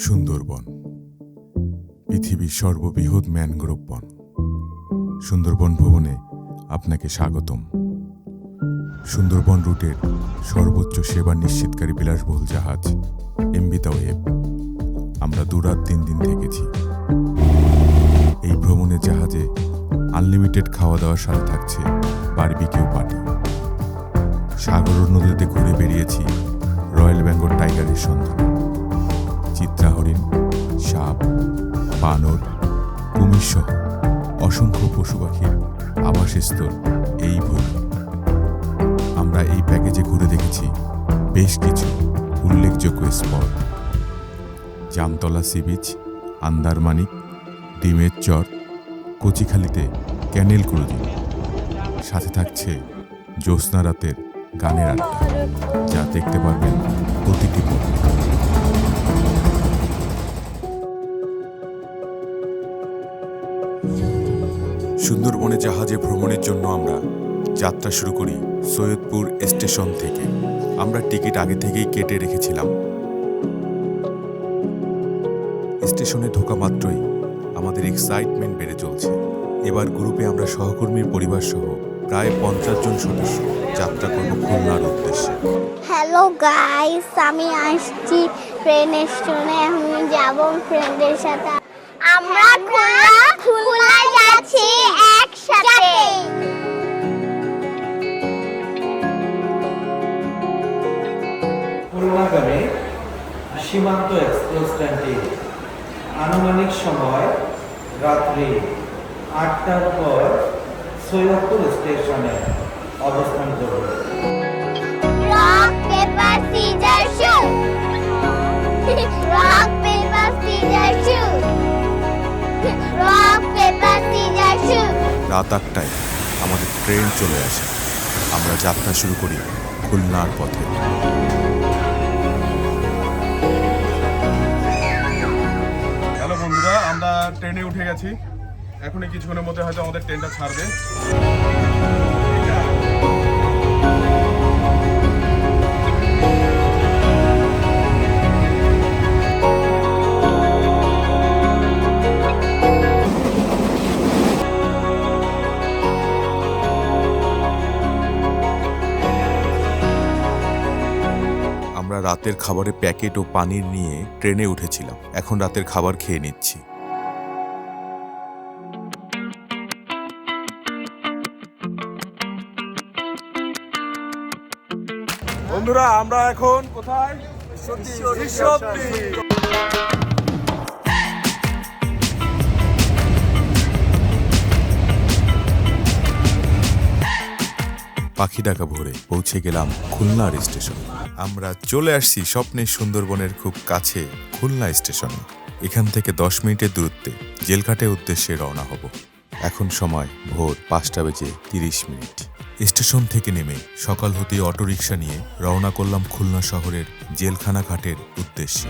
সুন্দরবন পৃথিবীর সর্ববৃহৎ ম্যানগ্রোভ বন। সুন্দরবন ভ্রমণে আপনাকে স্বাগতম। সুন্দরবন রুটের সর্বোচ্চ সেবা নিশ্চিতকারী বিলাসবহুল জাহাজ এমভি তাওয়েব আমরা 2 রাত 3 দিন থেকেছি। এই ভ্রমণের জাহাজে আনলিমিটেড খাওয়া দাওয়ার সাথে থাকছে বারবিকিউ পার্টি। সাগর নদীতে ঘুরে বেরিয়েছি রয়্যাল বেঙ্গল টাইগারের সন্ধানে। চিত্রা হরিণ, সাপ, বানর, কুমির সহ অসংখ্য পশু পাখির আবাসস্থল এই ভূমি। আমরা এই প্যাকেজে ঘুরে দেখেছি বেশ কিছু উল্লেখযোগ্য spot: Jamtala sea beach, Andharmanik, ডিমের চর, কচিখালিতে ক্যানেল ক্রুজিং, সাথে থাকছে জ্যোৎস্না রাতের গানের আড্ডা, যা দেখতে পারবেন প্রতিটি পথে। সুন্দরবনে জাহাজে ভ্রমণের জন্য আমরা যাত্রা শুরু করি সৈয়দপুর স্টেশন থেকে। আমরা টিকিট আগে থেকেই কেটে রেখেছিলাম। স্টেশনে ঢোকা মাত্রই আমাদের এক্সাইটমেন্ট বেড়ে চলছে। এবার গ্রুপে আমরা সহকর্মীর পরিবার সহ প্রায় 50 জন সদস্য যাত্রা করব খুলনার উদ্দেশ্যে। হ্যালো গাইস, আমি আসছি ট্রেন স্টেশনে। আমি যাব ফ্রেন্ডের সাথে। আমরা খুলনা যাচ্ছি একসাথে। খুলনাগামী সীমান্ত এক্সপ্রেস ট্রেনটি আনুমানিক সময় রাত্রি 8টার পর সৈয়দপুর স্টেশনে অবস্থান করবে। Rock paper scissor shoot. Rock paper scissor shoot. Rock paper scissor shoot. রাত 8টায় আমাদের ট্রেন চলে আসে। আমরা যাত্রা শুরু করি খুলনার পথে। হ্যালো বন্ধুরা, আমরা ট্রেনে উঠে গেছি। এখনই কিছুক্ষণের মধ্যে হয়তো আমাদের ট্রেনটা ছাড়বে। আমরা রাতের খাবারে প্যাকেট ও পানির নিয়ে ট্রেনে উঠেছিলাম। এখন রাতের খাবার খেয়ে নিচ্ছি। বন্ধুরা, আমরা এখন কোথায়? ঈশ্বরদী। পাখি ডাকা ভোরে পৌঁছে গেলাম খুলনার স্টেশনে। আমরা চলে আসছি স্বপ্নের সুন্দরবনের খুব কাছে খুলনা স্টেশনে। এখান থেকে 10 মিনিটের দূরত্বে জেলঘাটের উদ্দেশ্যে রওনা হব। এখন সময় ভোর 5:30। স্টেশন থেকে নেমে সকাল হতেই অটোরিকশা নিয়ে রওনা করলাম খুলনা শহরের জেলখানা ঘাটের উদ্দেশ্যে।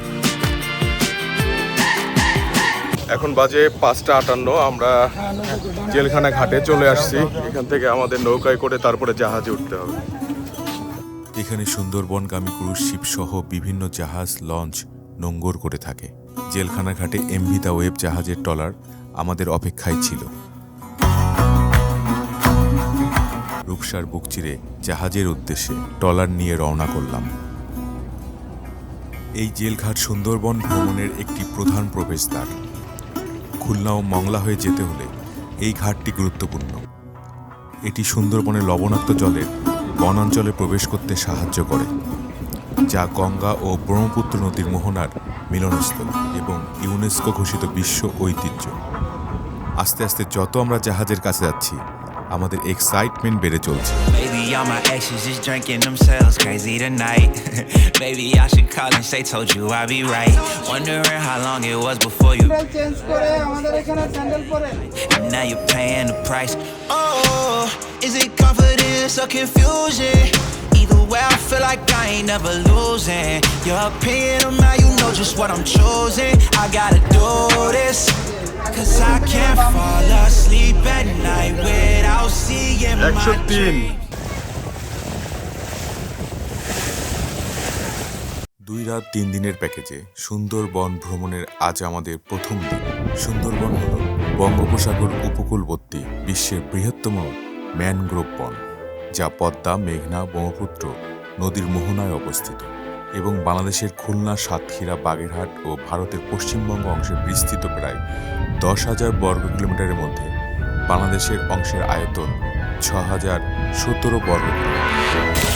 এখন বাজে 5:58। আমরা জেলখানা ঘাটে চলে আসছি। এখান থেকে আমাদের নৌকায় করে তারপরে জাহাজে উঠতে হবে। এখানে সুন্দরবনগামী ক্রুজ শিপ সহ বিভিন্ন জাহাজ, লঞ্চ নোঙ্গর করে থাকে। জেলখানা ঘাটে এমভি তাওয়েব জাহাজের ট্রলার আমাদের অপেক্ষায় ছিল। রূপসার বুক চিরে জাহাজের উদ্দেশ্যে ট্রলার নিয়ে রওনা করলাম। এই জেলঘাট সুন্দরবন ভ্রমণের একটি প্রধান প্রবেশদ্বার। খুলনা ও মংলা হয়ে যেতে হলে এই ঘাটটি গুরুত্বপূর্ণ। এটি সুন্দরবনের লবণাক্ত জলের বনাঞ্চলে প্রবেশ করতে সাহায্য করে, যা গঙ্গা ও ব্রহ্মপুত্র নদীর মোহনার মিলনস্থল এবং ইউনেস্কো ঘোষিত বিশ্ব ঐতিহ্য। আস্তে আস্তে যত আমরা জাহাজের কাছে যাচ্ছি, আমাদের এক্সাইটমেন্ট বেড়ে চলছে। Baby, all my exes just drinking themselves crazy tonight. Baby, I should call and say, told you I'd be right. Wondering how long it was before you. And now you're paying the price. Oh, is it confidence or confusion? Either way, I feel like I ain't never losing. Your opinion of mine, you know just what I'm choosing. I gotta do this, 'cause I can't fall asleep at night without seeing my 103। dreams. 2 রাত 3 দিনের প্যাকেজে সুন্দরবন ভ্রমণের আজ আমাদের প্রথম দিন। সুন্দরবন হল বঙ্গোপসাগর উপকূলবর্তী বিশ্বের বৃহত্তম ম্যানগ্রোভ বন, যা পদ্মা, মেঘনা, ব্রহ্মপুত্র নদীর মোহনায় অবস্থিত এবং বাংলাদেশের খুলনা, সাতক্ষীরা, বাগেরহাট ও ভারতের পশ্চিমবঙ্গ অংশে বিস্তৃত প্রায় 10,000 বর্গ কিলোমিটারের মধ্যে বাংলাদেশের অংশের আয়তন 6,017 বর্গ কিলোমিটার।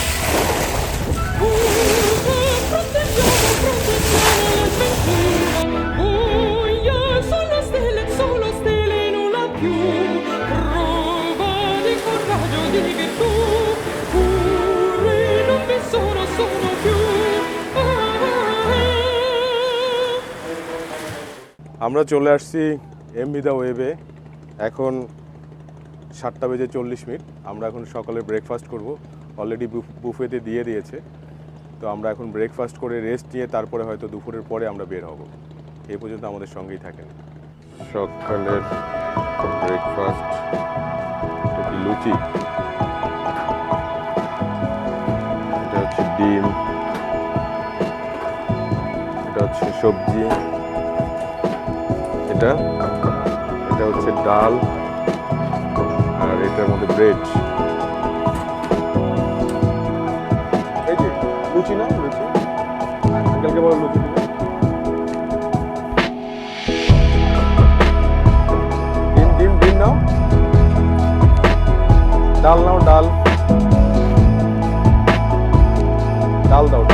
আমরা চলে আসছি এমভি দ্য ওয়েবে। এখন 7:40। আমরা এখন সকালে ব্রেকফাস্ট করব। অলরেডি বুফেতে দিয়ে দিয়েছে, তো আমরা এখন ব্রেকফাস্ট করে রেস্ট নিয়ে তারপরে হয়তো দুপুরের পরে আমরা বের হব। এই পর্যন্ত আমাদের সঙ্গেই থাকেন। সকালের ব্রেকফাস্ট লুচি, এটা হচ্ছে ডিম, এটা হচ্ছে সবজি, এটা হচ্ছে ডাল, আর এটার মধ্যে ব্রেড। এই যে লুচি, না লুচি আঙ্কেলকে বলো লুচি দিবে। ডিম নাও, ডাল নাও, ডাল দাও, ডাল।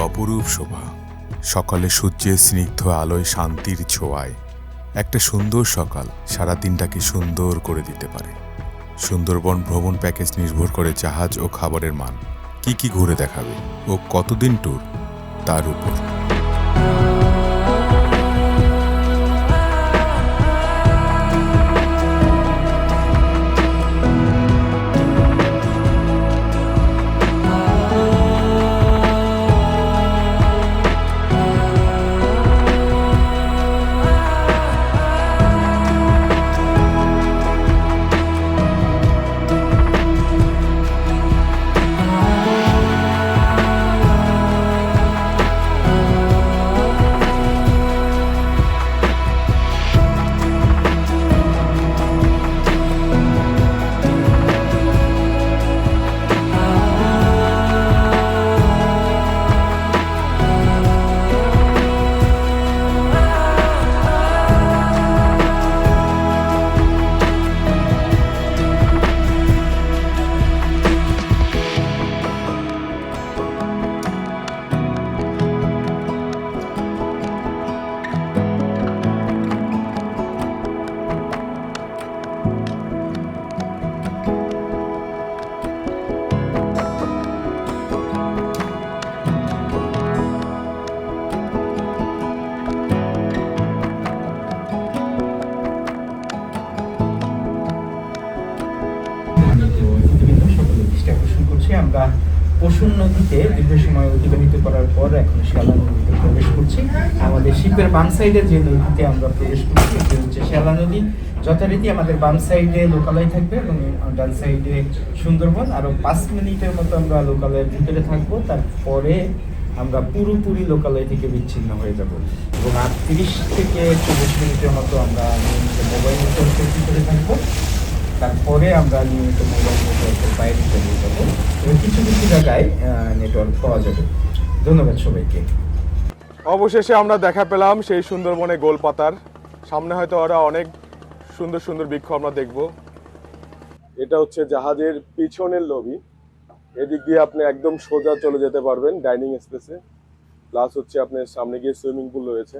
অপরূপ শোভা, সকালে সূর্যের স্নিগ্ধ আলোয়, শান্তির ছোঁয়ায় একটা সুন্দর সকাল সারা দিনটাকে সুন্দর করে দিতে পারে। সুন্দরবন ভ্রমণ প্যাকেজ নির্ভর করে জাহাজ ও খাবারের মান, কি ঘুরে দেখাবে ও কতদিন ট্যুর তার উপর। আমরা পশুর নদীতে দীর্ঘ সময় অতিবাহিত করার পর এখন শ্যালা নদীতে প্রবেশ করছি। আমাদের শিপের বাম সাইডে যে নদীতে আমরা প্রবেশ করছি এটি হচ্ছে শ্যালা নদী। যথারীতি আমাদের বাম সাইডে লোকালয় থাকবে এবং ডান সাইডে সুন্দরবন। আরও 5 মিনিটের মতো আমরা লোকালয়ের ভিতরে থাকবো, তারপরে আমরা পুরোপুরি লোকালয় থেকে বিচ্ছিন্ন হয়ে যাব এবং 30 থেকে 40 মিনিটের মতো আমরা মোবাইল নেটওয়ার্কের ভিতরে থাকবো। তারপরে আমরা নিয়মিত মোবাইল নেটওয়ার্কের বাইরে চলে যাবো এবং কিছু কিছু জায়গায় নেটওয়ার্ক পাওয়া যাবে। ধন্যবাদ সবাইকে। অবশেষে আমরা দেখা পেলাম সেই সুন্দরবনে গোলপাতার সামনে, হয়তো ওরা অনেক সুন্দর সুন্দর বৃক্ষ আমরা দেখব। এটা হচ্ছে জাহাজের পিছনের লবি, এদিক দিয়ে আপনি একদম সোজা চলে যেতে পারবেন ডাইনিং স্পেসে, প্লাস হচ্ছে আপনার সামনে গিয়ে সুইমিং পুল রয়েছে।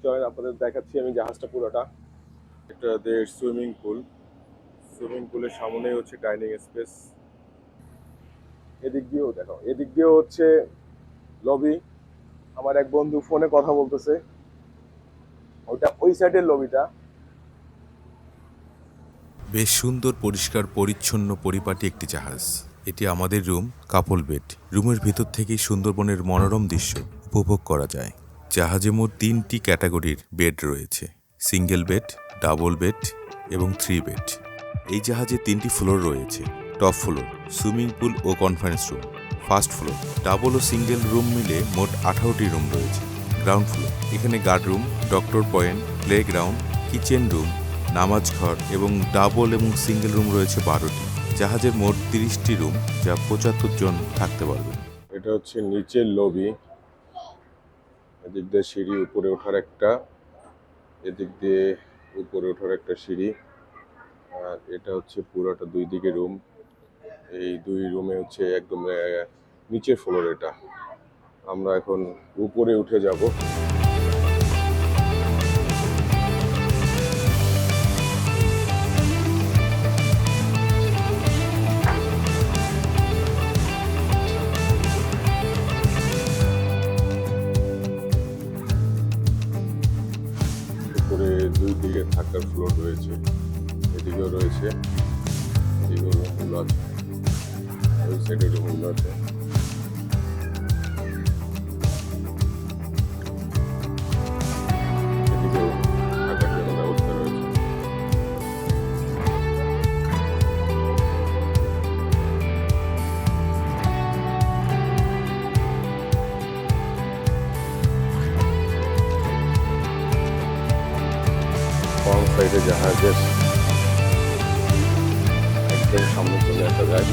চলেন আপনাদের দেখাচ্ছি আমি জাহাজটা পুরোটা। এটা দের সুইমিং পুল, সুইমিং পুলের সামনেই হচ্ছে ডাইনিং স্পেস। এদিক দিয়েও দেখো, এদিক দিয়েও হচ্ছে লবি। আমার এক বন্ধু ফোনে কথা বলতেছে, ওটা ওই সাইডের লবিটা। বেশ সুন্দর, পরিষ্কার পরিচ্ছন্ন পরিপাটি একটি জাহাজ। এটি আমাদের রুম, কাপল বেড। রুমের ভিতর থেকেই সুন্দরবনের মনোরম দৃশ্য উপভোগ করা যায়। জাহাজে মোট 3টি ক্যাটাগরির বেড রয়েছে: সিঙ্গেল বেড, ডাবল বেড এবং 3 বেড। এই জাহাজে 3টি ফ্লোর রয়েছে: টপ ফ্লোর, সুইমিং পুল ও conference room. First floor, double ও সিঙ্গেল রুম মিলে মোট 18টি রুম রয়েছে। গ্রাউন্ড ফ্লোর, এখানে guard room, doctor point, play ground, kitchen room, নামাজ ঘর এবং ডাবল এবং সিঙ্গেল রুম রয়েছে 12টি। জাহাজের মোট 30টি রুম, যা 75 জন থাকতে পারবেন। এটা হচ্ছে নিচের লবি, এদিক দিয়ে সিঁড়ি, উপরে ওঠার একটা, এদিক দিয়ে উপরে ওঠার একটা সিঁড়ি। আর এটা হচ্ছে পুরোটা 2 দিকে রুম। এই 2 রুমে হচ্ছে একদম নিচের ফ্লোর। এটা আমরা এখন উপরে উঠে যাব। উপরে 2 দিকে থাকার ফ্লোর রয়েছে, এদিকেও রয়েছে, এদিকেও রুমগুলো আছে, ওই সাইডে রুমগুলো আছে। এদিকেও থাকার জন্য ব্যবস্থা রয়েছে। বাম সাইডে জাহাজের একদম সামনে চলে আসা যায়।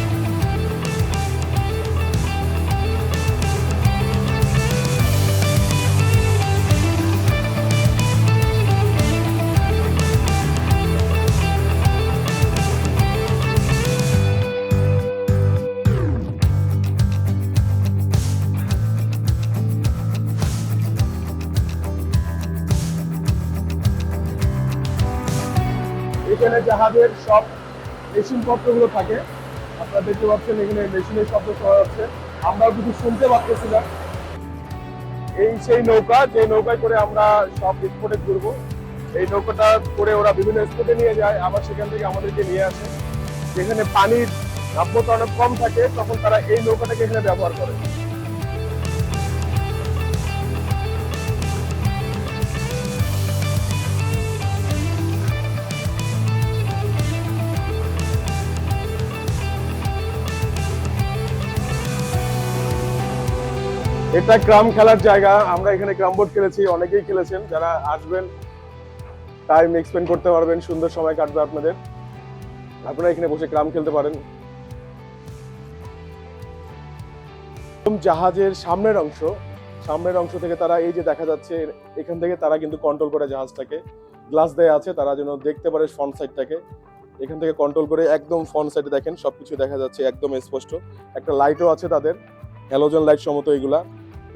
এখানে জাহাজের সব মেশিনপত্রগুলো থাকে, আপনারা দেখতে পাচ্ছেন এখানে মেশিনের শব্দ শোনা যাচ্ছে, আমরাও কিছু শুনতে পাচ্ছিলাম। এই সেই নৌকা, যে নৌকায় করে আমরা সব স্পটে ঘুরবো। এই নৌকাটা করে ওরা বিভিন্ন স্পটে নিয়ে যায়, আবার সেখান থেকে আমাদেরকে নিয়ে আসে। যেখানে পানির নাব্যতা অনেক কম থাকে, তখন তারা এই নৌকাটাকে এখানে ব্যবহার করে। এটা ক্রাম খেলার জায়গা, আমরা এখানে ক্রাম বোর্ড খেলেছি, অনেকেই খেলেছেন। যারা আসবেন টাইম এক্সপেন্ড করতে পারবেন, সুন্দর সময় কাটবে আপনাদের। আপনারা এখানে বসে ক্রাম খেলতে পারেন। জাহাজের সামনের অংশ থেকে তারা, এই যে দেখা যাচ্ছে, এখান থেকে তারা কিন্তু কন্ট্রোল করে জাহাজটাকে। গ্লাস দেয়া আছে, তারা যেন দেখতে পারে ফ্রন্ট সাইডটাকে। এখান থেকে কন্ট্রোল করে একদম ফ্রন্ট সাইডে দেখেন সবকিছু দেখা যাচ্ছে একদম স্পষ্ট। একটা লাইটও আছে তাদের, হ্যালোজেন লাইট সমত এগুলা।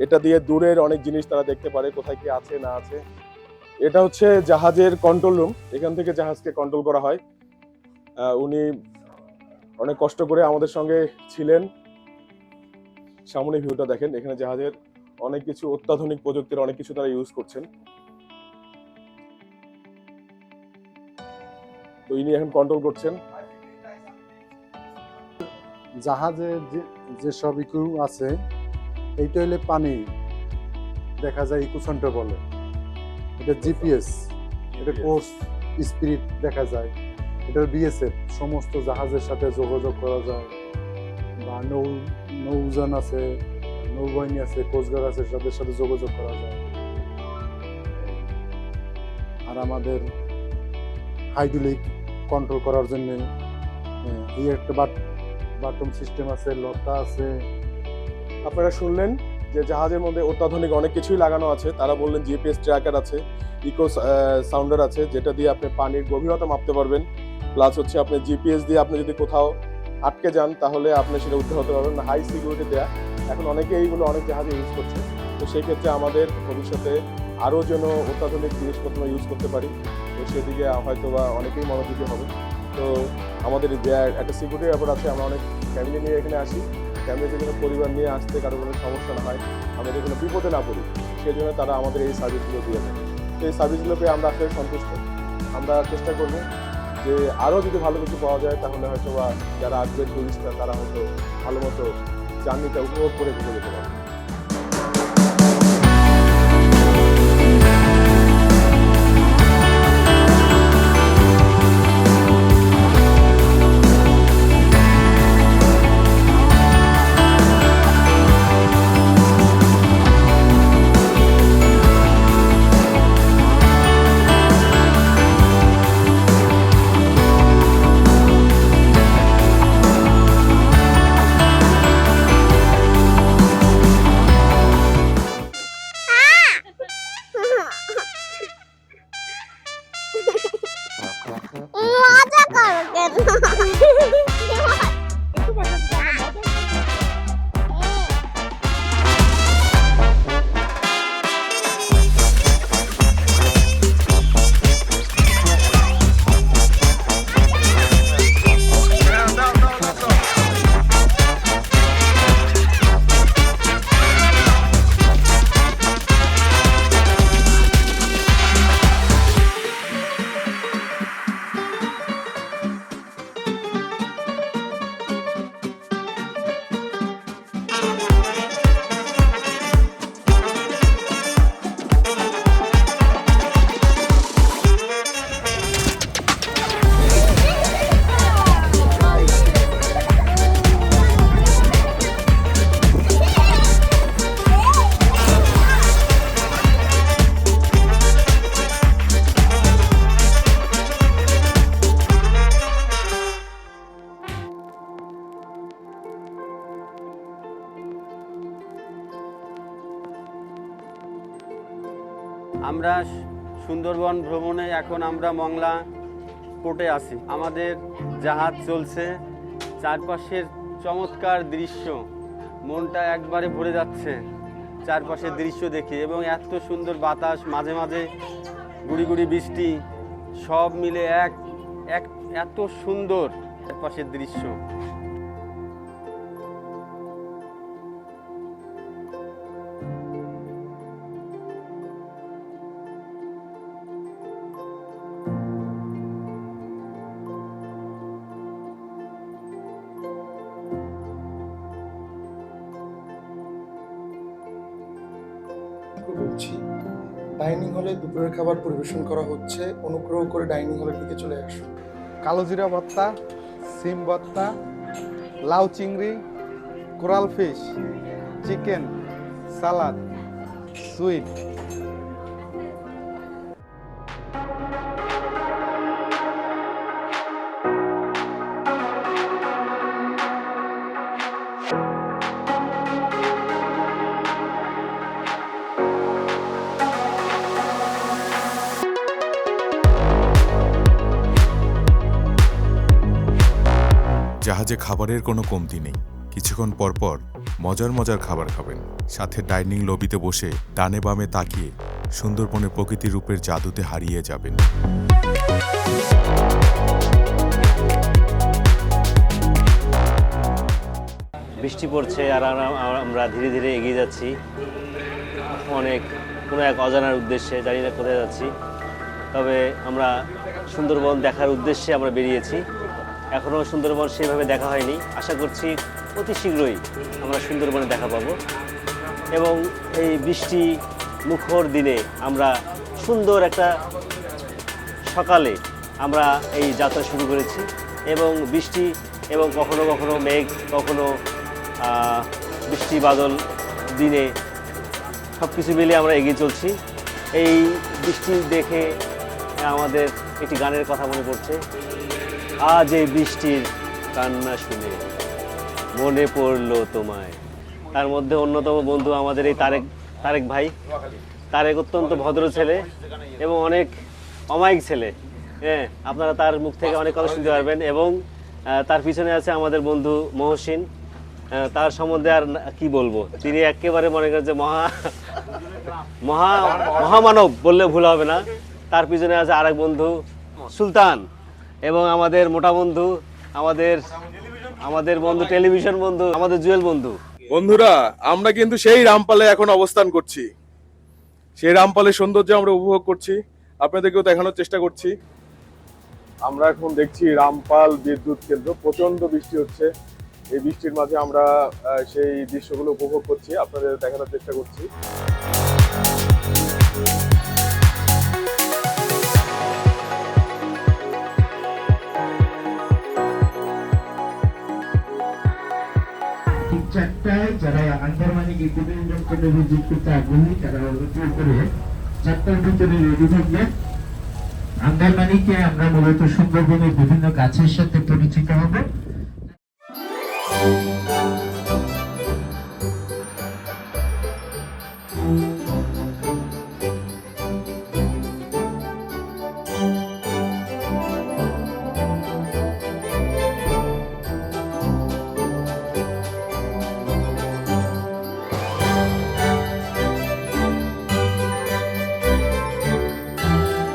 এটা দিয়ে দূরের অনেক জিনিস তারা দেখতে পারে, কোথায় কি আছে না আছে। এটা হচ্ছে জাহাজের কন্ট্রোল রুম, এখান থেকে জাহাজকে কন্ট্রোল করা হয়। উনি অনেক কষ্ট করে আমাদের সঙ্গে ছিলেন। সামনে ভিউটা দেখেন, এখানে জাহাজের অনেক কিছু অত্যাধুনিক প্রযুক্তির অনেক কিছু তারা ইউজ করছেন। তো ইনি এখন কন্ট্রোল করছেন। জাহাজে যে সব ইকু আছে, এইটা হইলে পানি দেখা যায় ইকো সেন্টার বলে। এটা জিপিএস, এটা কোর্স স্পিরিট দেখা যায়। এটা বিএসএফ, সমস্ত জাহাজের সাথে যোগাযোগ করা যায়। বা নৌযান আছে, নৌবাহিনী আছে, কোস্টগার্ড আছে, তাদের সাথে যোগাযোগ করা যায়। আর আমাদের হাইড্রোলিক কন্ট্রোল করার জন্য এই একটা বাটন সিস্টেম আছে, লতা আছে। আপনারা শুনলেন যে জাহাজের মধ্যে অত্যাধুনিক অনেক কিছুই লাগানো আছে। তারা বললেন জিপিএস ট্র্যাকার আছে, ইকো সাউন্ডার আছে, যেটা দিয়ে আপনি পানির গভীরতা মাপতে পারবেন। প্লাস হচ্ছে আপনি জিপিএস দিয়ে আপনি যদি কোথাও আটকে যান তাহলে আপনি সেটা উদ্ধার হতে পারবেন। হাই সিকিউরিটি দেয়া, এখন অনেকে এইগুলো অনেক জাহাজে ইউজ করছে। তো সেই ক্ষেত্রে আমাদের ভবিষ্যতে আরও যেন অত্যাধুনিক জিনিসপত্র ইউজ করতে পারি, তো সেদিকে হয়তো বা অনেকেই মনোযোগী হবে। তো আমাদের একটা সিকিউরিটির ব্যাপার আছে। আমরা অনেক ফ্যামিলি নিয়ে এখানে আসি, ফ্যামিলিতে যেন পরিবার নিয়ে আসতে কারো কোনো সমস্যা না হয়, আমরা যেন বিপদে না পড়ি, সেই জন্য তারা আমাদের এই সার্ভিসগুলো দিয়ে থাকে। তো এই সার্ভিসগুলো পেয়ে আমরা আসলে সন্তুষ্ট। আমরা চেষ্টা করব যে আরও যদি ভালো কিছু পাওয়া যায় তাহলে হয়তো বা যারা আসবে টুরিস্টরা তারা হয়তো ভালো মতো জার্নিটা উপভোগ করে ঘুরে যেতে পারবে। মজা করো কেন? আমরা সুন্দরবন ভ্রমণে এখন আমরা মংলা পোর্টে আছি। আমাদের জাহাজ চলছে, চারপাশের চমৎকার দৃশ্য, মনটা একবারে ভরে যাচ্ছে চারপাশের দৃশ্য দেখে। এবং এত সুন্দর বাতাস, মাঝে মাঝে গুড়ি গুড়ি বৃষ্টি, সব মিলে এত সুন্দর চারপাশের দৃশ্য। বলছি, ডাইনিং হলে দুপুরের খাবার পরিবেশন করা হচ্ছে, অনুগ্রহ করে ডাইনিং হলের দিকে চলে আসুন। কালো জিরা ভর্তা, সিম ভর্তা, লাউ চিংড়ি, কোরাল ফিশ, চিকেন, সালাদ, সুইট। জাহাজে খাবারের কোনো কমতি নেই। কিছুক্ষণ পর পর মজার মজার খাবার খাবেন, সাথে ডাইনিং লবিতে বসে ডানে বামে তাকিয়ে সুন্দরবনের প্রকৃতির রূপের জাদুতে হারিয়ে যাবেন। বৃষ্টি পড়ছে আর আমরা ধীরে ধীরে এগিয়ে যাচ্ছি কোনো এক অজানার উদ্দেশ্যে, জানি না কোথায় যাচ্ছি। তবে আমরা সুন্দরবন দেখার উদ্দেশ্যে আমরা বেরিয়েছি। এখনও সুন্দরবন সেভাবে দেখা হয়নি, আশা করছি অতি শীঘ্রই আমরা সুন্দরবনে দেখা পাবো। এবং এই বৃষ্টি মুখর দিনে আমরা সুন্দর একটা সকালে আমরা এই যাত্রা শুরু করেছি। এবং বৃষ্টি এবং কখনো কখনো মেঘ, কখনো বৃষ্টি বাদল দিনে সব কিছু মিলিয়ে আমরা এগিয়ে চলছি। এই বৃষ্টি দেখে আমাদের একটি গানের কথা মনে পড়ছে, আজ এই বৃষ্টির কান্না শুনে মনে পড়লো তোমায়। তার মধ্যে অন্যতম বন্ধু আমাদের এই তারেক ভাই। তারেক অত্যন্ত ভদ্র ছেলে এবং অনেক অমায়িক ছেলে। হ্যাঁ, আপনারা তার মুখ থেকে অনেক কথা শুনতে পারবেন। এবং তার পিছনে আছে আমাদের বন্ধু মহসিন। তার সম্বন্ধে আর কি বলবো, তিনি একেবারে মনে করেন যে মহামানব বললে ভুল হবে না। তার পিছনে আছে আরেক বন্ধু সুলতান এবং আমাদের মোটা বন্ধু, আমাদের বন্ধু টেলিভিশন বন্ধু, আমাদের জুয়েল বন্ধু। বন্ধুরা, আমরা কিন্তু সেই রামপালে এখন অবস্থান করছি। সেই রামপালের সৌন্দর্য আমরা উপভোগ করছি, আপনাদেরকেও দেখানোর চেষ্টা করছি। আমরা এখন দেখছি রামপাল বিদ্যুৎ কেন্দ্র। প্রচন্ড বৃষ্টি হচ্ছে, এই বৃষ্টির মাঝে আমরা সেই দৃশ্যগুলো উপভোগ করছি, আপনাদের দেখানোর চেষ্টা করছি। ঠিক 4টায় যারা আন্দারমানিক ইকুইপমেন্ট কেন্দ্রে ভিজিট করতে আগ্রহী তারা অনুগ্রহ করে 4টার ভিতরে রেডি থাকবে। আন্দারমানিকে আমরা মূলত সুন্দরবনের বিভিন্ন গাছের সাথে পরিচিত হব।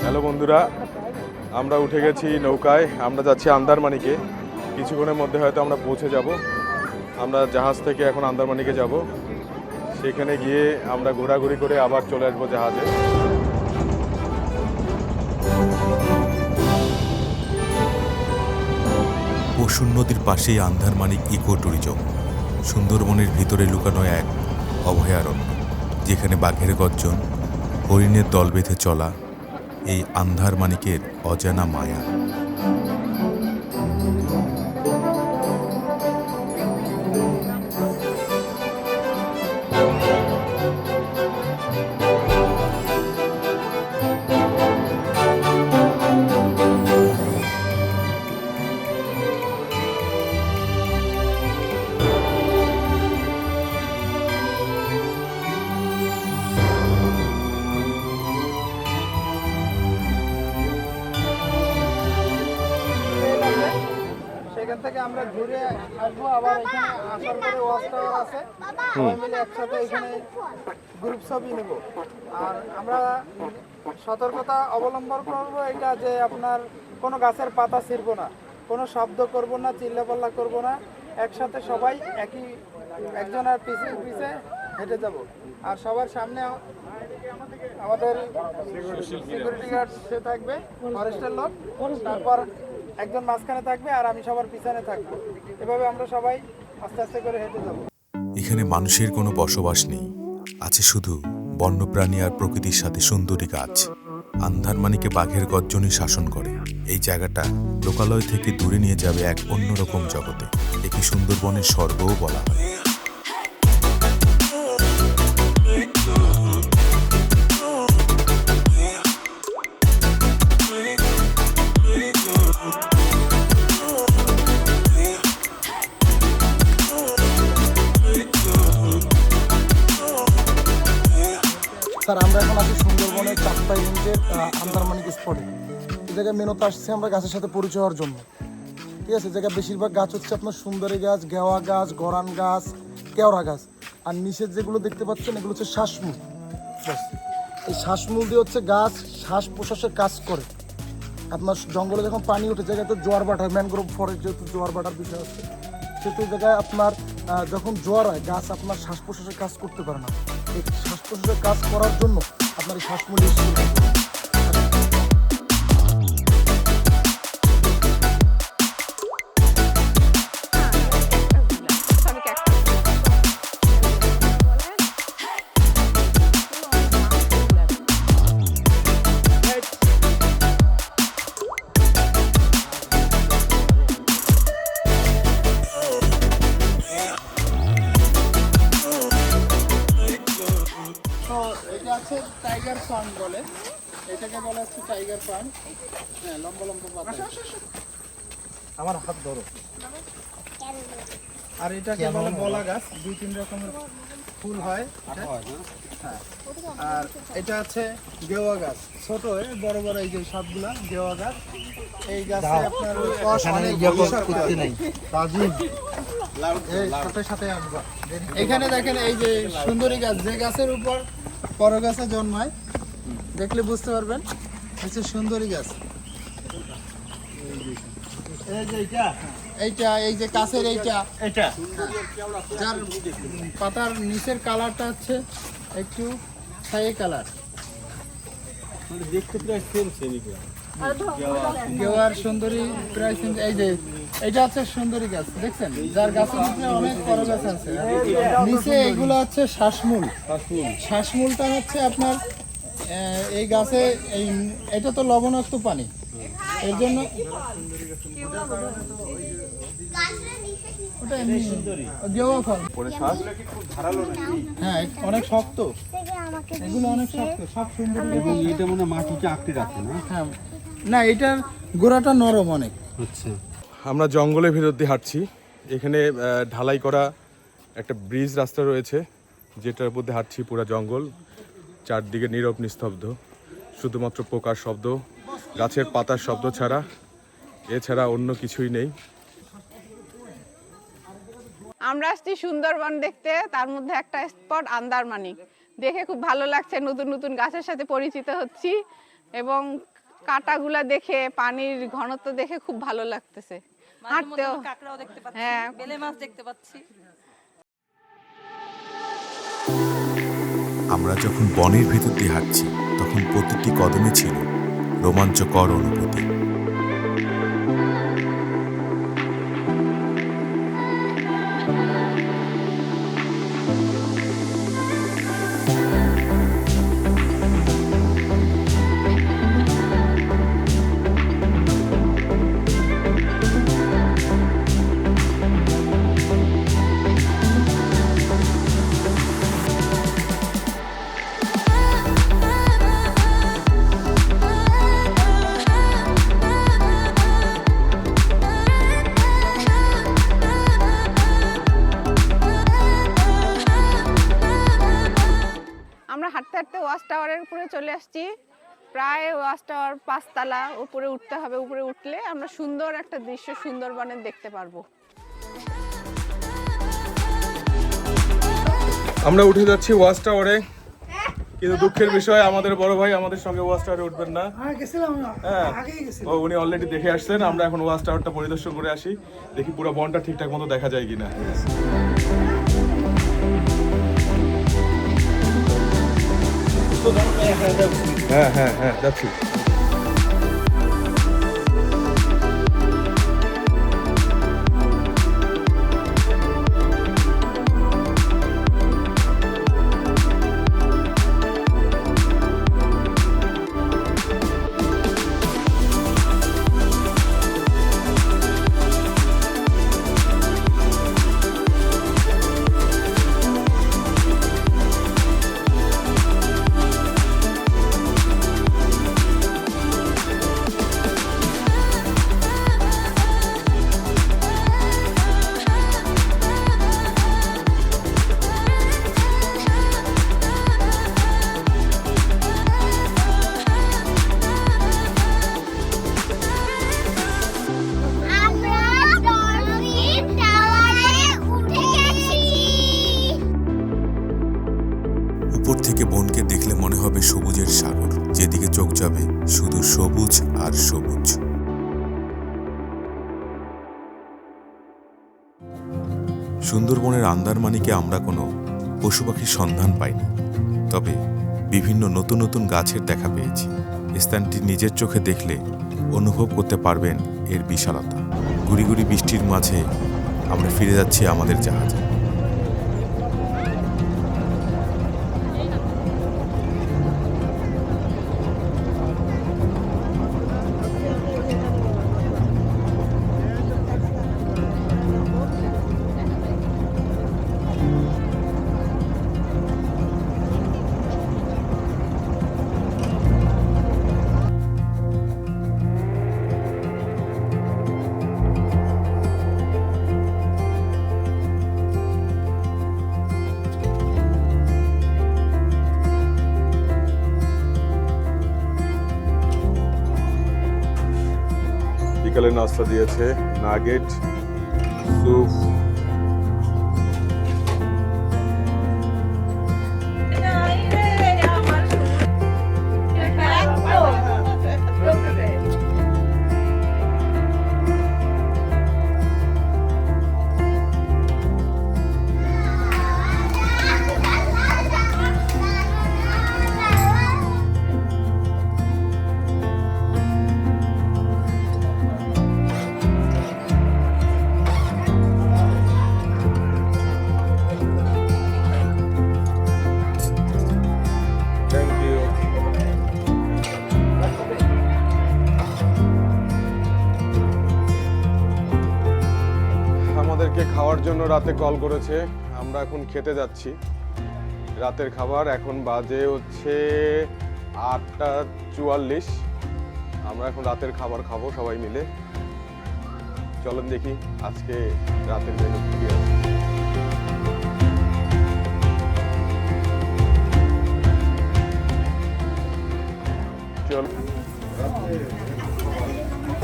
হ্যালো বন্ধুরা, আমরা উঠে গেছি নৌকায়। আমরা যাচ্ছি আন্দারমানিকে। কিছুক্ষণের মধ্যে হয়তো আমরা পৌঁছে যাব। আমরা জাহাজ থেকে এখন আন্দারমানিকে যাব। সেখানে গিয়ে আমরা ঘোরাঘুরি করে আবার চলে আসবো জাহাজে। পশুর নদীর পাশেই আন্দারমানিক ইকো ট্যুরিজম, সুন্দরবনের ভিতরে লুকানো এক অভয়ারণ্য, যেখানে বাঘের গর্জন, হরিণের দল বেঁধে চলা এই আন্দারমানিকের অজানা মায়া। সেখান থেকে আমরা ঘুরে আসবো, আবার এখানে আসার পরে ওয়াচ টাওয়ার আছে, সবাই মিলে একসাথে এখানে গ্রুপ ছবি নেব। আর আমরা সতর্কতা অবলম্বন করবো এটা যে আপনার কোনো গাছের পাতা ছিঁড়বো না, কোনো শব্দ করব না, চিল্লাপাল্লা করব না, একসাথে সবাই একজনের পিছে পিছে হেঁটে যাব। আর সবার সামনে আমাদের সিকিউরিটি গার্ড সে থাকবে, ফরেস্টের লোক, তারপর একজন মাঝখানে থাকবে আর আমি সবার পিছনে থাকবো। এভাবে আমরা সবাই আস্তে আস্তে করে হেঁটে যাব। এখানে মানুষের কোনো বসবাস নেই, আছে শুধু বন্যপ্রাণী আর প্রকৃতির সাথে সুন্দরী গাছ। আন্দারমানিকে বাঘের গর্জনই শাসন করে। এই জায়গাটা লোকালয় থেকে দূরে নিয়ে যাবে এক অন্যরকম জগতে। একে সুন্দরবনের স্বর্গও বলা হয়। স্যার, আমরা এখন আছি সুন্দরবনের 4টা ইউনিটের আন্দারমানিক স্পটে। এই জায়গায় মেনত আসছে আমরা গাছের সাথে পরিচয় হওয়ার জন্য। ঠিক আছে, জায়গায় বেশিরভাগ গাছ হচ্ছে আপনার সুন্দরী গাছ, গেওয়া গাছ, গরান গাছ, কেওড়া গাছ। আর নিচের যেগুলো দেখতে পাচ্ছেন এগুলো হচ্ছে শ্বাসমূল। এই শ্বাসমূল দিয়ে হচ্ছে গাছ শ্বাস প্রশ্বাসের কাজ করে। আপনার জঙ্গলে যখন পানি ওঠে, জায়গায় তো জোয়ার ভাটা, ম্যানগ্রোভ ফরেস্ট যেহেতু জোয়ার ভাটার বিষয় আছে, সেহেতু জায়গায় আপনার যখন জোয়ার হয় গাছ আপনার শ্বাস প্রশ্বাসের কাজ করতে পারে না। এই শ্বাস প্রশ্বাসের কাজ করার জন্য আপনার এই শ্বাসমূল এটা আছে টাইগার ফার্ম বলে, এটাকে বলা হচ্ছে টাইগার ফার্ম। হ্যাঁ, লম্বা লম্বা পাতা। আমার হাত ধরো। আর এটাকে বলে বলা গাছ, 2-3 রকমের ফুল হয় এটা। হ্যাঁ। আর এটা আছে গেওয়া গাছ, ছোট হয়ে বড় বড় এই যে সবগুলা গেওয়া গাছ। এই গাছে আপনার রস অনেক করতে নাই। সাথে সাথে আসবা। এখানে দেখেন এই যে সুন্দরী গাছ, যে গাছের উপর বড় গাছে জন্মায়, দেখলে বুঝতে পারবেন হচ্ছে সুন্দরী গাছ। এইটা এই যে কাছের এইটা যার পাতার নিচের কালারটা হচ্ছে একটু ছাই কালার, দেখতে প্রায় সেম কেওয়ার সুন্দরী প্রায় সেম। এই যে এটা হচ্ছে সুন্দরী গাছ, দেখছেন যার গাছের নিচে অনেক বড় গাছ আছে, নিচে এগুলো হচ্ছে শ্বাসমূল। শ্বাসমূলটা হচ্ছে আপনার এই গাছে এই এটা তো লবণাক্ত পানি, এর জন্য ওটা এমনি গেওয়া ফল। হ্যাঁ অনেক শক্ত, এগুলো অনেক শক্ত, সব সুন্দর। এবং এটা মনে মাটিতে আঁকড়ে রাখে না? হ্যাঁ না, এটার গোড়াটা নরম অনেক। আচ্ছা, আমরা জঙ্গলের ভেতর দিয়ে হাঁটছি। এখানে ঢালাই করা একটা ব্রিজ রাস্তা রয়েছে, যেটার মধ্যে হাঁটছি। পুরো জঙ্গল, চারদিকে নীরব নিস্তব্ধ, শুধুমাত্র পোকার শব্দ, গাছের পাতার শব্দ ছাড়া, এছাড়া অন্য কিছুই নেই। আমরা আসছি সুন্দরবন দেখতে, তার মধ্যে একটা স্পট আন্দারমানিক। দেখে খুব ভালো লাগছে, নতুন নতুন গাছের সাথে পরিচিত হচ্ছি এবং কাঁটাগুলা দেখে, পানির ঘনত্ব দেখে খুব ভালো লাগতেছে। হাঁটতেও কাঁকড়াও দেখতে পাচ্ছি, হ্যাঁ বেলে মাছ দেখতে পাচ্ছি। আমরা যখন বনের ভেতর দিয়ে হাঁটছি, তখন প্রতিটি কদমে ছিল রোমাঞ্চকর অনুভূতি। আমরা হাঁটতে হাঁটতে ওয়াচ টাওয়ারের উপরে চলে আসছি। প্রায় ওয়াচ টাওয়ার 5 তলা, উপরে উঠতে হবে। উপরে উঠলে আমরা সুন্দর একটা দৃশ্য সুন্দরবনের দেখতে পারবো। আমরা উঠে যাচ্ছি ওয়াচ টাওয়ারে, কিন্তু দুঃখের বিষয় আমাদের বড় ভাই আমাদের সঙ্গে ওয়াচ টাওয়ারে উঠবেন না। হ্যাঁ, উনি অলরেডি দেখে আসছেন। আমরা এখন ওয়াচ টাওয়ারটা পরিদর্শন করে আসি, দেখি পুরো বনটা ঠিকঠাক মতো দেখা যায় কিনা। হ্যাঁ হ্যাঁ হ্যাঁ, যাচ্ছি। উপর থেকে বনকে দেখলে মনে হবে সবুজের সাগর, যেদিকে চোখ যাবে শুধু সবুজ আর সবুজ। সুন্দরবনের আন্দারমানিকে আমরা কোনো পশু পাখির সন্ধান পাইনি, তবে বিভিন্ন নতুন নতুন গাছের দেখা পেয়েছি। স্থানটি নিজের চোখে দেখলে অনুভব করতে পারবেন এর বিশালতা। গুড়ি গুড়ি বৃষ্টির মাঝে আমরা ফিরে যাচ্ছি আমাদের জাহাজে। সকালের নাস্তা দিয়েছে, নাগেট, স্যুপ। Thank you. আমাদেরকে খাওয়ার জন্য রাতে কল করেছে, আমরা এখন খেতে যাচ্ছি রাতের খাবার। এখন বাজে হচ্ছে 8:44। আমরা এখন রাতের খাবার খাবো সবাই মিলে। চলেন দেখি আজকে রাতের মেনু কি আছে। চল,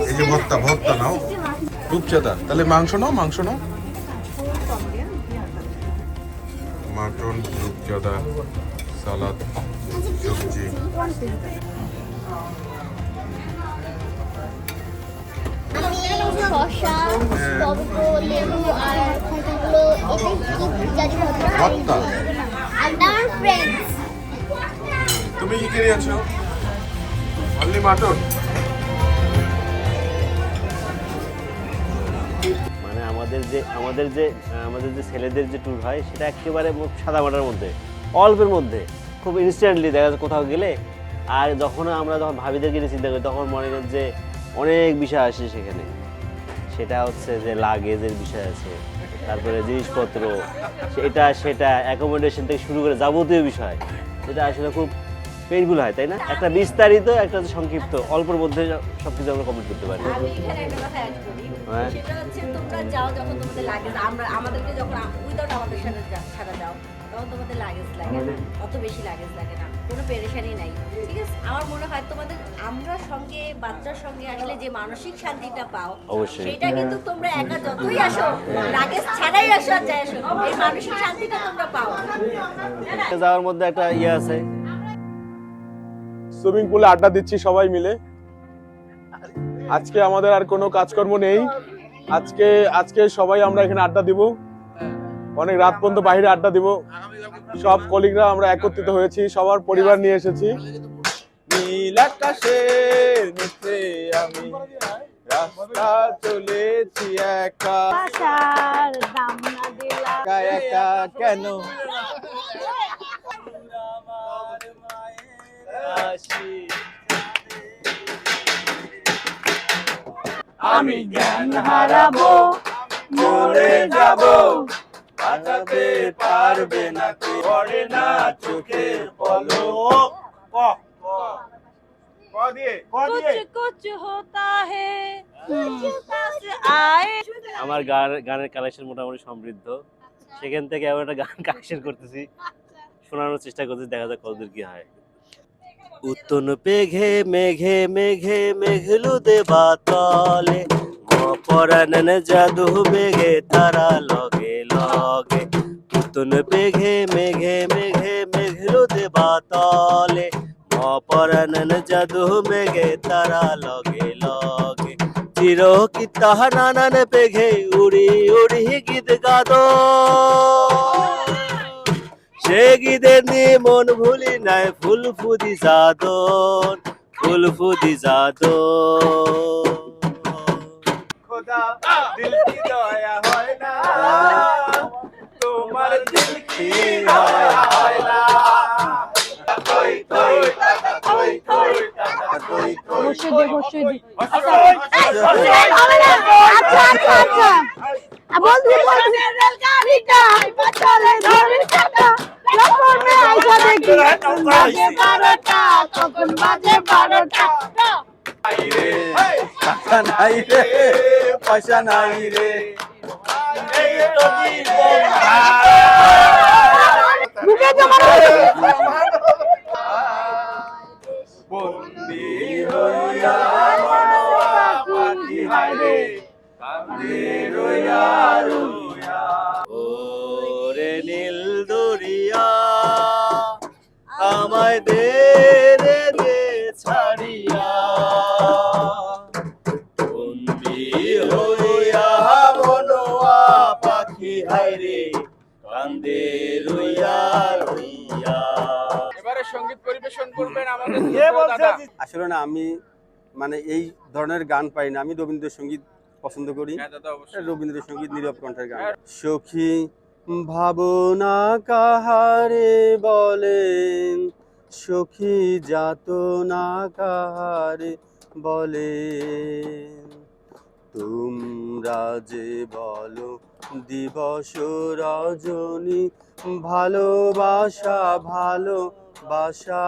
এই যে ভর্তা, ভর্তা নাও, রূপচাঁদা। তাহলে মাংস নাও, মাংস নাও। মাটন, রূপচাঁদা, সালাদ, সবজি। শসা, টমেটো, লেবু আর খাটাগুলো ভর্তা। আমার ফ্রেন্ডস। তুমি কি কিনেছো? Only mutton. মানে আমাদের যে ছেলেদের যে ট্যুর হয় সেটা একেবারে সাদামাটার মধ্যে, অল্পের মধ্যে, খুব ইনস্ট্যান্টলি দেখা যাচ্ছে কোথাও গেলে। আর যখন ভাবিদেরকে নিয়ে চিন্তা করি তখন মনে করেন যে অনেক বিষয় আসে সেখানে। সেটা হচ্ছে যে লাগেজের বিষয় আছে, তারপরে জিনিসপত্র, এটা সেটা অ্যাকোমোডেশন থেকে শুরু করে যাবতীয় বিষয়, যেটা আসলে খুব পেইনফুল হয়, তাই না? একটা বিস্তারিত, একটা সংক্ষিপ্ত, অল্পের মধ্যে সবকিছু আমরা কমপ্লিট করতে পারি। আমি এখানে একটা কথা অ্যাড করি, সেটা হচ্ছে তোমরা যাও যখন তোমাদের লাগেজ, আমাদেরকে যখন উইদাউট আমাদের সাথে ছাড়া যাও তখন তোমাদের লাগেজ লাগে না, অত বেশি লাগেজ লাগে না, কোনো পেরেশানি নাই, ঠিক আছে? আমার মনে হয় তোমাদের আমরা সঙ্গে বাচ্চার সঙ্গে আসলে যে মানসিক শান্তিটা পাও অবশ্যই। সেটা কিন্তু তোমরা একা যতই আসো, লাগেজ ছাড়াই আসো আর যাই আসো, এই মানসিক শান্তিটা তোমরা পাও। যাওয়ার মধ্যে একটা ইয়ে আছে। সুইমিং পুলে আড্ডা দিচ্ছি সবাই মিলে। আজকে আমাদের আর কোনো কাজকর্ম নেই। আজকে সবাই আমরা এখানে আড্ডা দিব, অনেক রাত পর্যন্ত বাইরে আড্ডা দিব। সব কলিগরা আমরা একত্রিত হয়েছি, সবার পরিবার নিয়ে এসেছি। নীল আকাশের নিচে আমি রাস্তা চলেছি একা, একা একা কেন আমি জ্ঞান হারাবো, মরে যাব, বাঁচাতে পারবে না কেউ, পড়ে না চোখের পলক। কুছ হোতা হে আমার গানের কালেকশন মোটামুটি সমৃদ্ধ, সেখান থেকে আমি একটা গান কালেকশন করতেছি, শোনানোর চেষ্টা করছি, দেখা যাক কতদূর কি হয়। উত্তন পেঘে মেঘে মেঘে মেঘলু দেবা তলে, পরানন জাদু বেগে তারা লগে লগে। উত্তন পেঘে মেঘে মেঘে মেঘলু দেবা তলে, পরানন জাদু বেগে তারা লগে লগে। চির কি তাহা নানান পেঘে উড়ি উড়ি গীত গাদো, সে গীতের নিয়ে মন ভুলি নাই ফুল ফুদি যাদন, ফুল ফুদি যাদন। খোদা দিল কি দয়া হয় না, তোমার দিল কি দয়া হয় না। কই কই কই কই কই কই আচ্ছা বন্ধু রেলগাড়িটা চলে ধরে টাকা, লপনে আইসা দেখি বাজে 12টা, কখন বাজে 12টা। টাকা নাই রে, পয়সা নাই রে, এই তো জীবন। বুকে জমা বন্দি হইয়া মনোয়া পাখি হায় রে, রইয়া রইয়া ওরে নীল দরিয়া আমায় দে রে দে ছাড়িয়া বন্দি হইয়া মনোয়া পাখি হায়রে কান্দে রইয়া রইয়া। এবারে সঙ্গীত পরিবেশন করবেন আমাদের আসলে না আমি মানে এই ধরনের গান পাই না, আমি রবীন্দ্রসঙ্গীত পছন্দ করি। রবীন্দ্রসঙ্গীত নীরব কণ্ঠের গান। সখী ভাবনা কাহারে বলেন, সখী যাতনা কাহারে বলেন, তোমরা যে বলো দিবস রজনী ভালোবাসা ভালোবাসা,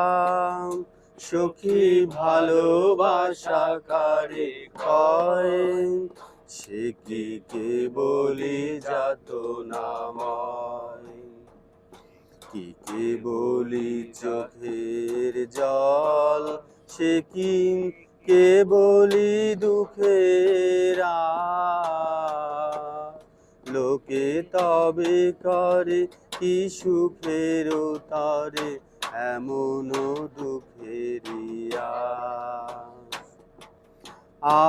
সখী ভালোবাসা কারে কয়, সে কি কে বলি যাতনাময়, কি কে বলি চোখের জল, সে কি কে বলি দুঃখের লোকে তবে করে কি সুখের তরে এমন দুঃখেরিয়া।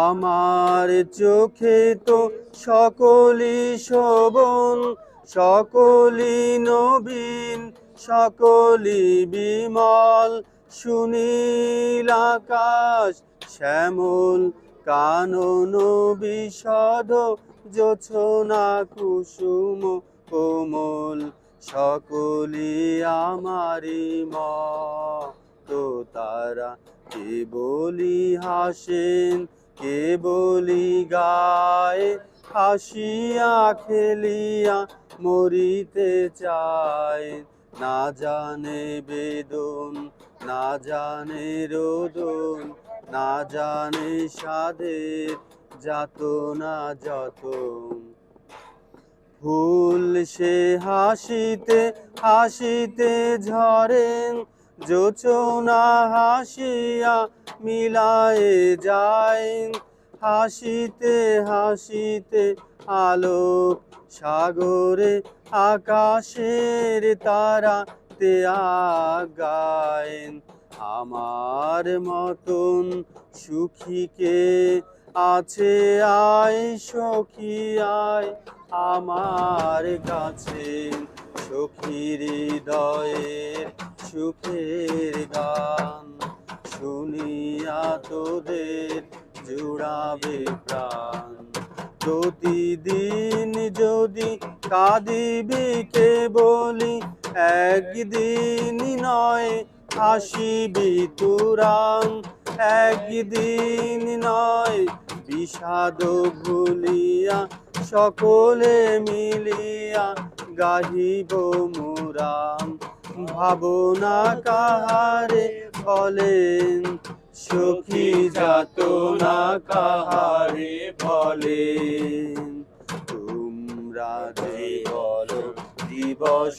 আমার চোখে তো সকলই শোভন, সকলই নবীন, সকলই বিমল, সুনীল আকাশ শ্যামল কানন বিশদ জোছনা কুসুম কোমল, সকলি আমারি মতো তারা, কে বলি হাসেন কে বলি গায়, হাসিয়া খেলিয়া মরিতে চায়, না জানে বেদন না জানে রোদন, না জানে সাধের যাতনা যত। ফুল সে হাসিতে হাসিতে ঝরেন, জোছনা হাসিয়া মিলায়ে যায়, হাসিতে হাসিতে আলোক সাগরে আকাশের তারা তে আগায়। আমার মতন সুখীকে আছে আয় সখী আয় আমার কাছে, সখীর হৃদয়ের সুখের গান শুনিয়া তোদের জুড়াবে প্রাণ। প্রতিদিন যদি কাঁদিবি কে বলি, একদিন নয় হাসিবি তুরাং, একদিন নয় বিষাদ ভুলিয়া সকলে মিলিয়া গাহিব মুরাম। ভাবনা কাহারে বলেন, সখী যাতনা কাহারে বলেন, তোমরা যে বলো দিবস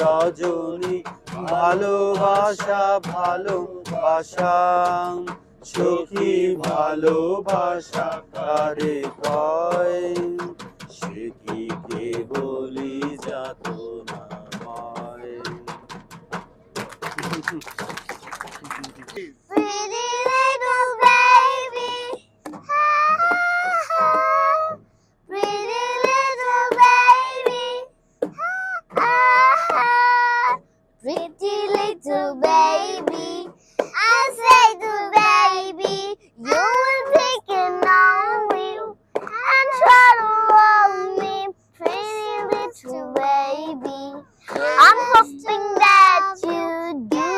রজনী ভালোবাসা ভালোবাসা, সখী ভালোবাসা কারে কয়, সে কি কে বলি যাতনাময়। Pretty little baby, ha ha ha. Pretty little baby, ha ha ha. Pretty little baby, I say to baby, you will take it on you and try to love me. Pretty little baby, I'm hoping that you do.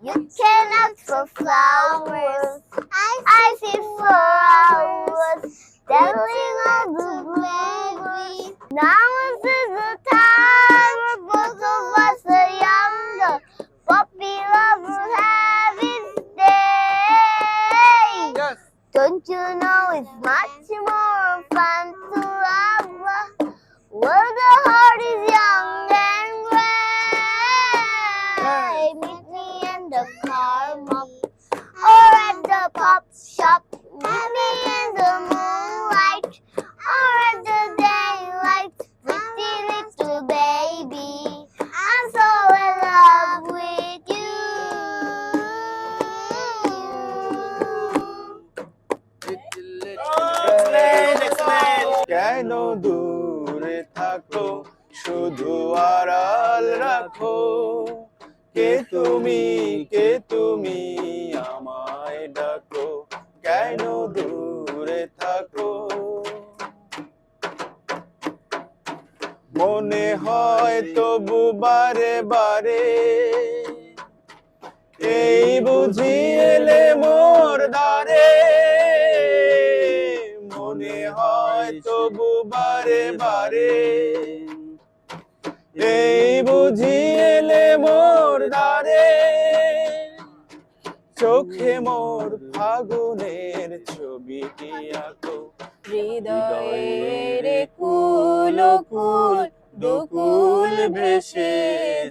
You can ask for flowers, I see flowers, dancing on the baby. Now is the time where both of us are younger. Puppy love will have its day. Yes. Don't you know it's much more fun to love when the heart is young and gray? Meet me in the car, Mom, or at the pop shop. Maybe in the moonlight or at the daylight. Pretty little baby, I'm so in love with you. কেন দূরে থাকো শুধু আড়াল রাখো কে তুমি আমায় ডাকো কেন দূরে থাকো মনে হয় তবু বারে বারে এই বুঝি এলে মোর দ্বারে মনে হয় তবু বারে বারে এই বুঝি এলে মোর দ্বারে চোখে মোর ফাগুনের ছবিটি আঁকো হৃদয়ের কুল কুল দুকুল ভেসে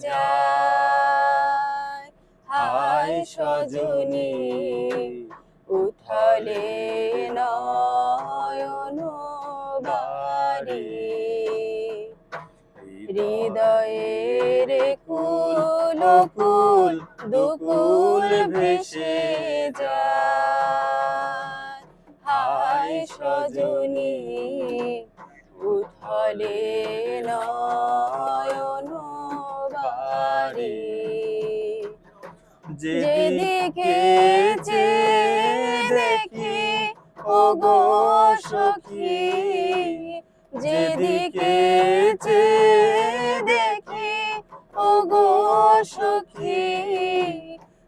যায় হায় সজনী উথলে নয়ন বাড়ি হৃদয়ের কুল কুল দুকুল ভেসে যায় হায় সজনী উথলে নয়ন বাড়ি যেদিকে দেখি ওগো সখী যেদিকে দেখি ওগো সখী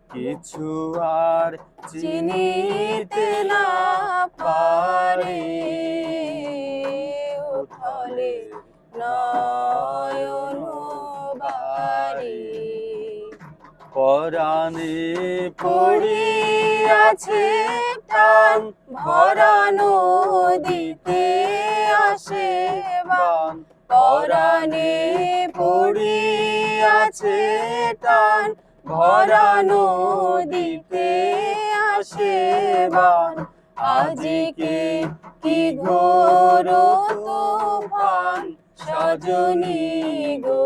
কিছু আর চিনিতে না পারি উঠলে নয়ন বাড়ি পরাণে পড়িয়াছে টান ভরা নদীতে আসে বান পরাণে পড়িয়াছে টান ভরা নদীতে আসে বান আজকে কি ঘোর তুফান সজনী গো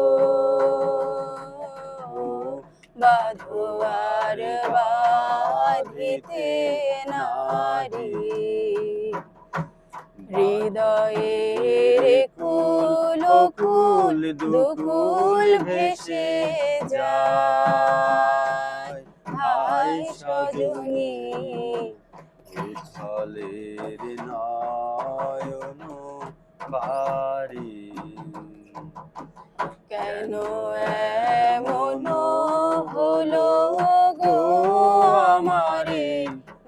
বাঁধোয়ার বাঁধিতে নারী হৃদয়ের কুল কুল দুকুল ভেসে যায় হায় সজনী ছলের নয়ন বাড়ি কেন এমন হলো গো আমারে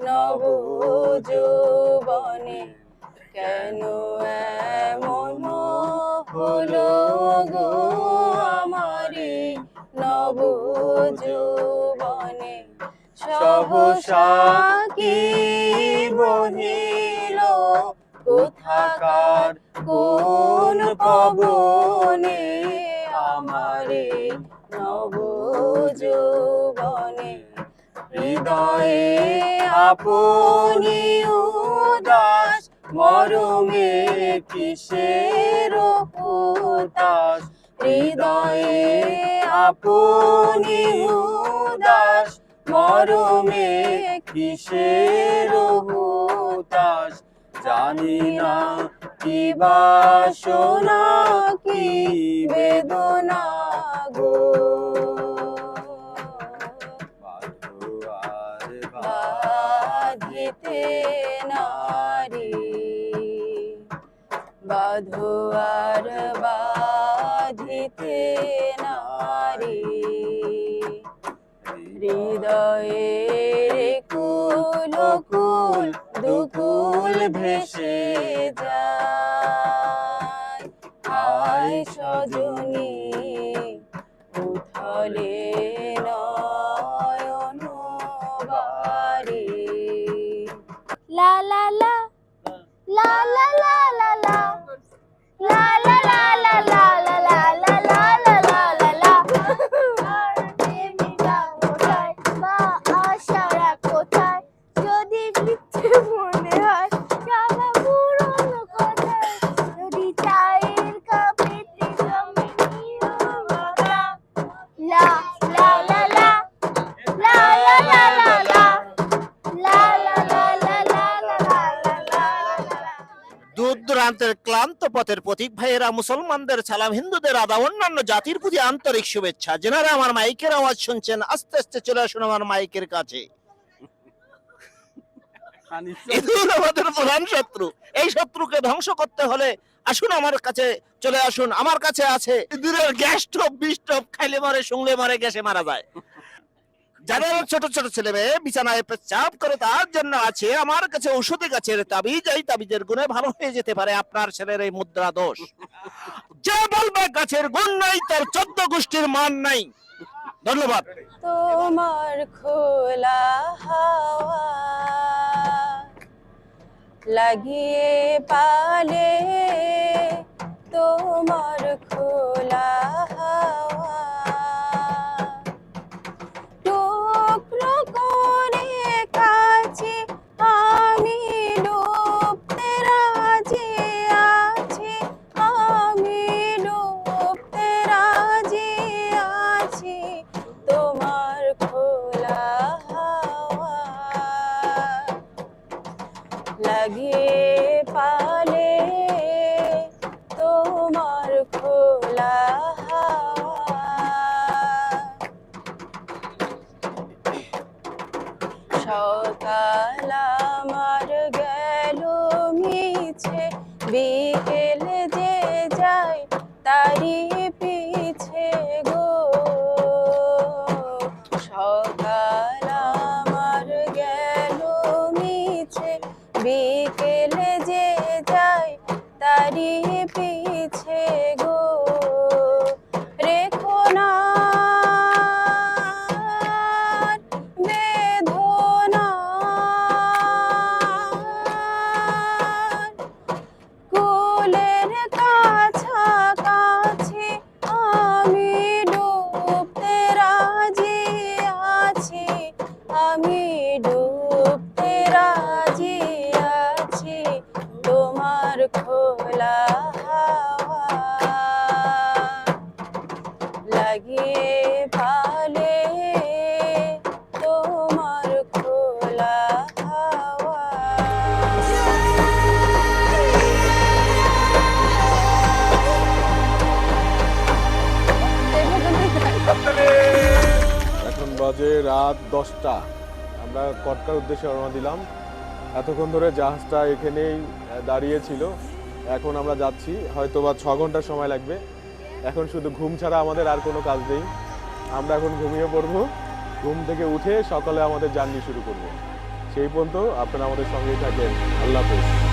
নব যৌবনে কেন এমন হলো গো আমারে নব যৌবনে সহসা কি বহিল কোথাকার কোন পবনে আমারে নব যৌবনে হৃদয়ে আপনি উদাস মরমে কিসের হুতাশ হৃদয়ে আপনি উদাস মরমে কিসের হুতাশ জানি না কি বাসনা কি বেদনা গো বাঁধিতে নারী বাঁধোয়ার বাঁধিতে নারী হৃদয়ের কুল কুল দুকুল ভেসে যায় হায় সজনী উথলে নয়ন বাড়ি La la la la la la la la la la la la la la la la la la la la আর প্রেমিকা কোথায় বা আশারা কোথায় যদি মিথ্যে প্রান্তের ক্লান্ত পথের প্রতীক ভাইয়েরা, মুসলমানদের সালাম, হিন্দুদের আদা, অন্যান্য জাতির প্রতি আন্তরিক শুভেচ্ছা। যেনারা আমার মাইকের আওয়াজ শুনছেন, আস্তে আস্তে চলে আসুন আমার মাইকের কাছে। ইঁদুর আমাদের প্রধান শত্রু, এই শত্রুকে ধ্বংস করতে হলে আসুন আমার কাছে চলে আসুন। আমার কাছে আছে ইঁদুরের গ্যাস স্টোভ, বিস্টোভ, খাইলে মারে, শুংলে মারে, গ্যাসে মারা যায়। যারা ছোট ছোট ছেলে মেয়ে বিছানায় পেচ্ছাপ করে, তার জন্য আছে আমার কাছে ঔষধি গাছের তাবিজ। এই তাবিজের গুণে ভালো হয়ে যেতে পারে আপনার ছেলের এই মুদ্রা দোষ। যে বলবে গাছের গুণ নাই, তার 14 গোষ্ঠীর মান নাই। ধন্যবাদ। তোমার খোলা হাওয়া লাগিয়ে পালে, তোমার খোলা হাওয়া টুকরো করে কাছে আমি ডুবতে রাজি আছি, আমি ডুবতে রাজি আছি। তোমার খোলা হাওয়া লাগিয়ে পালে, তোমার খোলা হাওয়া সকাল আমার গেল মিছে, বিকেল যে যায় তারি পিছে গো। সকাল আমার গেল মিছে, বিকেল যে যায় তারি পিছে গো। রেখো না বেদনা, কুলের কাছাকাছি আমি ডুবতে রাজি আছি, আমি ডুবতে রাজি আছি। তোমার খোলা হাওয়া লাগিয়ে পালে, তোমার খোলা হাওয়া। এখন বাজে রাত 10টা। আমরা কটকার উদ্দেশ্যে রওনা দিলাম। এতক্ষণ ধরে জাহাজটা এখানেই দাঁড়িয়ে ছিল। এখন আমরা যাচ্ছি, হয়তো বা 6 ঘন্টা সময় লাগবে। এখন শুধু ঘুম ছাড়া আমাদের আর কোনো কাজ নেই। আমরা এখন ঘুমিয়ে পড়বো। ঘুম থেকে উঠে সকালে আমাদের জার্নি শুরু করব। সেই পর্যন্ত আপনারা আমাদের সঙ্গেই থাকেন। আল্লাহ হাফেজ।